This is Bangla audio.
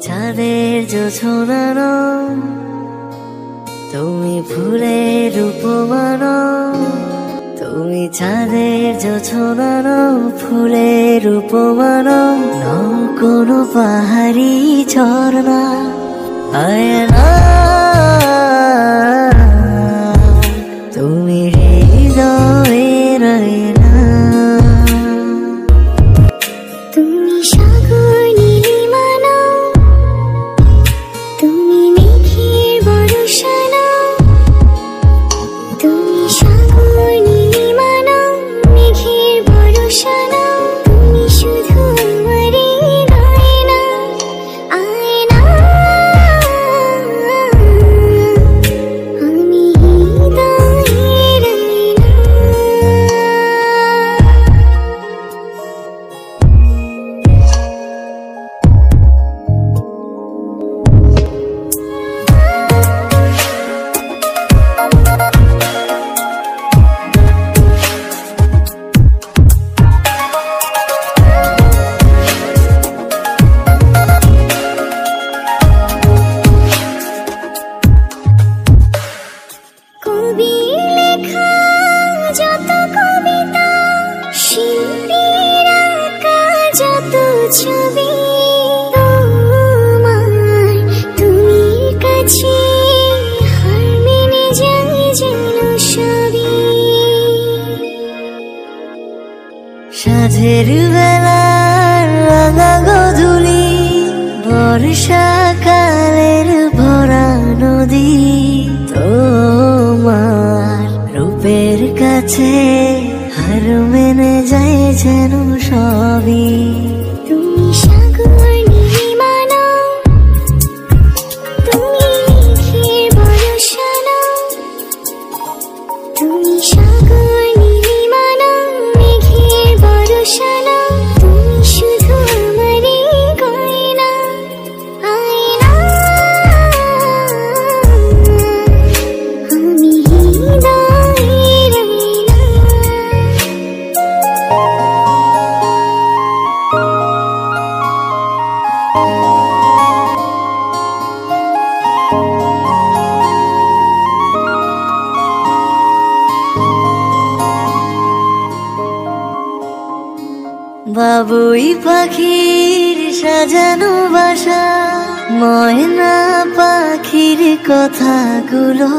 চাঁদের জোছনার তুমি ফুলের উপমান, তুমি চাঁদের জোছনার ফুলের উপমান, নও কোনো পাহাড়ি ঝর্ণা আয়না, তুমি হৃদয়ের আয়না। তুমি সাগর নীলিমান, তুমি মেঘের বর্ষণ, তুমি সাগর নীলিমান, মেঘের বর্ষণ, তুমি শুধু আমারই গয়না আয়না, আমি হৃদয়ের আয়না। কবির লেখা যত কবিতা, শিল্পীর আঁকা যত ছবি, তোমার তুমি কাছে হার মেনে যাই যেন সবই। সাঁঝের বেলার রাঙা গধূলি, বর্ষাকালের ভরা নদী, তোমার রূপের কাছে হার মেনে যায় যেন সবই। তুমি সাগর নীলিমান, তুমি মেঘের বর্ষণ, তুমি সাগর নীলিমান, মেঘের বর্ষণ, তুমি শুধু আমারই গয়না আয়না, আমি হৃদয়ের আয়না। বাবুই পাখির সাজানো বাসা, ময়না পাখির কথাগুলো